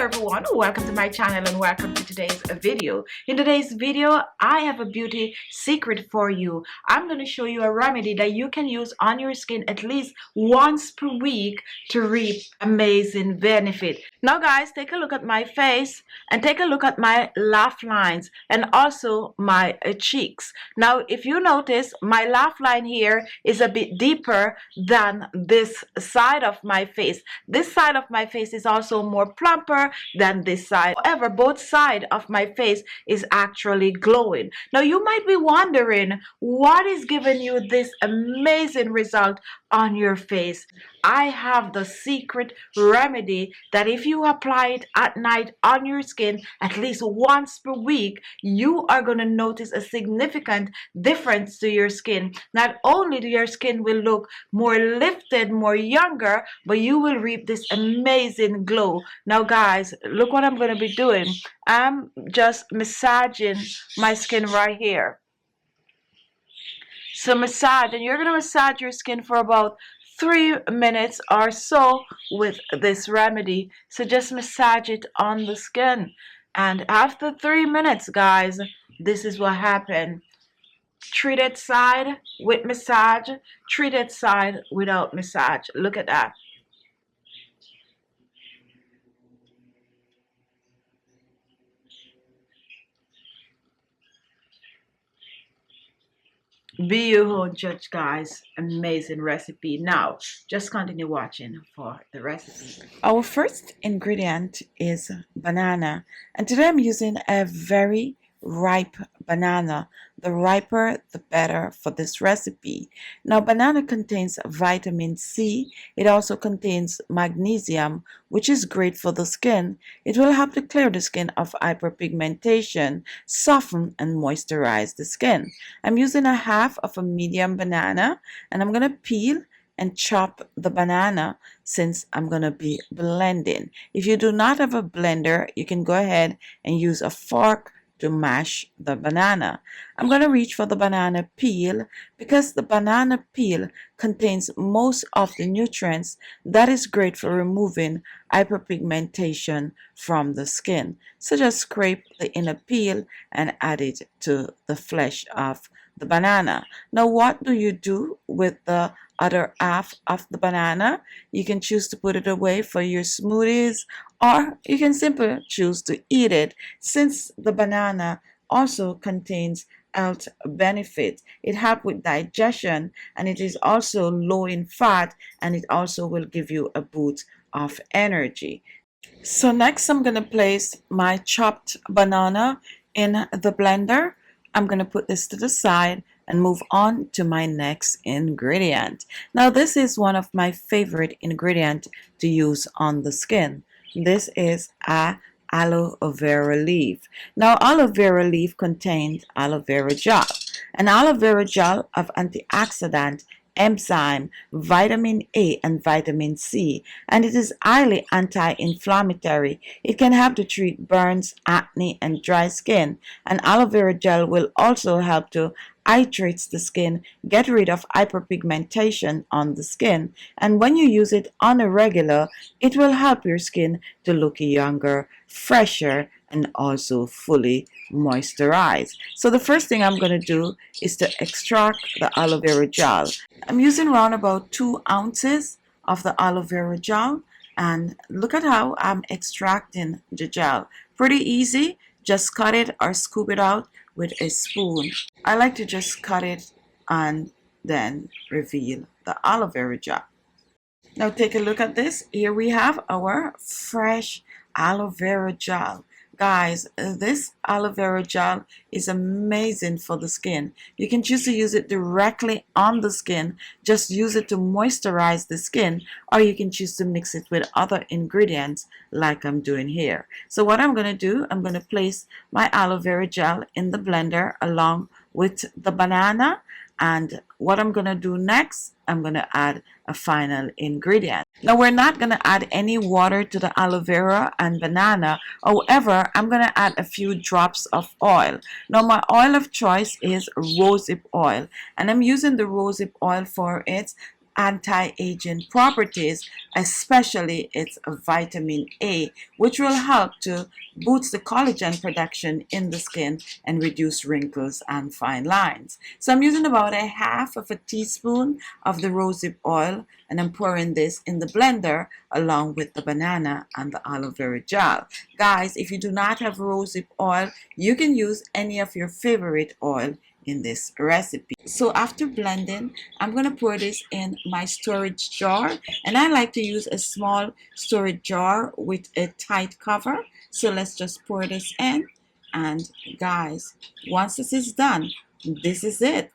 everyone, welcome to my channel and welcome to today's video. In today's video, I have a beauty secret for you. I'm going to show you a remedy that you can use on your skin at least once per week to reap amazing benefit. Now guys, take a look at my face and take a look at my laugh lines and also my cheeks. Now if you notice, my laugh line here is a bit deeper than this side of my face. This side of my face is also more plumper than this side. However, both sides of my face is actually glowing. Now you might be wondering what is giving you this amazing result on your face. I have the secret remedy that if you apply it at night on your skin at least once per week, you are going to notice a significant difference to your skin. Not only do your skin will look more lifted, more younger, but you will reap this amazing glow. Now guys, look what I'm going to be doing. I'm just massaging my skin right here. So massage, and you're going to massage your skin for about 3 minutes or so with this remedy. So just massage it on the skin, and after 3 minutes guys, this is what happened. Treated side with massage, treated side without massage. Look at that. Be your own judge guys. Amazing recipe. Now just continue watching for the recipe. Our first ingredient is banana, and today I'm using a very ripe banana. The riper the better for this recipe. Now banana contains vitamin C. It also contains magnesium, which is great for the skin. It will help to clear the skin of hyperpigmentation, soften and moisturize the skin. I'm using a half of a medium banana, and I'm going to peel and chop the banana since I'm going to be blending. If you do not have a blender, you can go ahead and use a fork to mash the banana. I'm going to reach for the banana peel because the banana peel contains most of the nutrients that is great for removing hyperpigmentation from the skin. So just scrape the inner peel and add it to the flesh of the banana. Now what do you do with the other half of the banana? You can choose to put it away for your smoothies, or you can simply choose to eat it, since the banana also contains health benefits. It helps with digestion, and it is also low in fat, and it also will give you a boost of energy. So next I'm going to place my chopped banana in the blender. I'm going to put this to the side and move on to my next ingredient. Now this is one of my favorite ingredients to use on the skin. This is aloe vera leaf. Now aloe vera leaf contains aloe vera gel. And aloe vera gel of antioxidant, enzyme, vitamin A and vitamin C, and it is highly anti-inflammatory. It can help to treat burns, acne and dry skin. And aloe vera gel will also help to hydrate the skin, get rid of hyperpigmentation on the skin, and when you use it on a regular, it will help your skin to look younger, fresher, and also fully moisturized. So the first thing I'm going to do is to extract the aloe vera gel. I'm using around about 2 ounces of the aloe vera gel, and look at how I'm extracting the gel. Pretty easy. Just cut it or scoop it out with a spoon. I like to just cut it and then reveal the aloe vera gel. Now take a look at this. Here we have our fresh aloe vera gel. Guys, this aloe vera gel is amazing for the skin. You can choose to use it directly on the skin, just use it to moisturize the skin, or you can choose to mix it with other ingredients like I'm doing here. So what I'm going to do, I'm going to place my aloe vera gel in the blender along with the banana, and what I'm going to do next, I'm going to add a final ingredient. Now we're not going to add any water to the aloe vera and banana. However, I'm going to add a few drops of oil. Now my oil of choice is rosehip oil, and I'm using the rosehip oil for its anti-aging properties, especially its vitamin A, which will help to boost the collagen production in the skin and reduce wrinkles and fine lines. So I'm using about a half of a teaspoon of the rosehip oil, and I'm pouring this in the blender along with the banana and the aloe vera gel. Guys, if you do not have rosehip oil, you can use any of your favorite oil in this recipe. So after blending, I'm going to pour this in my storage jar, and I like to use a small storage jar with a tight cover. So let's just pour this in, and guys, once this is done, this is it.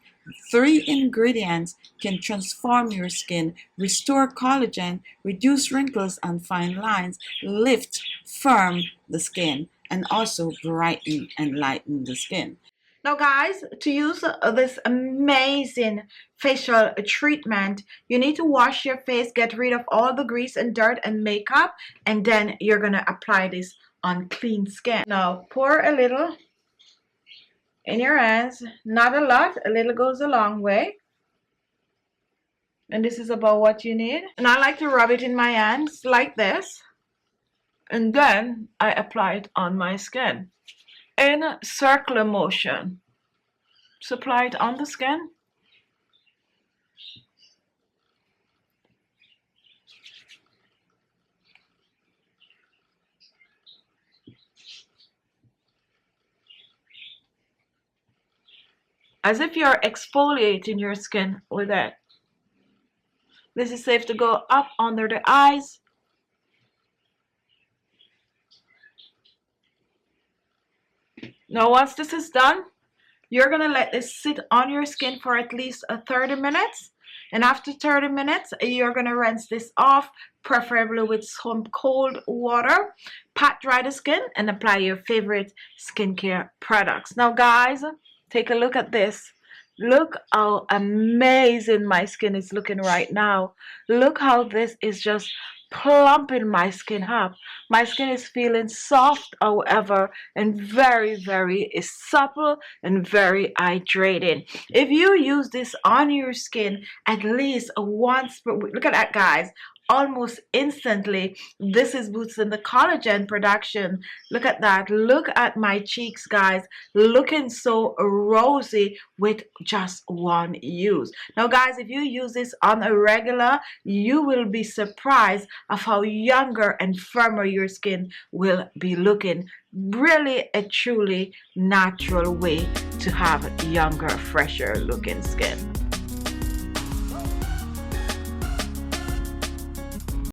3 ingredients can transform your skin, restore collagen, reduce wrinkles and fine lines, lift, firm the skin, and also brighten and lighten the skin. Now guys, to use this amazing facial treatment, you need to wash your face, get rid of all the grease and dirt and makeup, and then you're going to apply this on clean skin. Now pour a little in your hands, not a lot, a little goes a long way. And this is about what you need. And I like to rub it in my hands like this, and then I apply it on my skin in circular motion. Just apply it on the skin. As if you're exfoliating your skin with it. This is safe to go up under the eyes. Now once this is done, you're going to let this sit on your skin for at least 30 minutes. And after 30 minutes, you're going to rinse this off, preferably with some cold water. Pat dry the skin and apply your favorite skincare products. Now guys, take a look at this. Look how amazing my skin is looking right now. Look how this is just plumping my skin up. My skin is feeling soft, however, and very, very supple and very hydrating. If you use this on your skin at least once per week, look at that guys, almost instantly this is boosting the collagen production. Look at that. Look at my cheeks guys, looking so rosy with just one use. Now guys, if you use this on a regular, you will be surprised of how younger and firmer your skin will be looking. Really a truly natural way to have younger, fresher looking skin.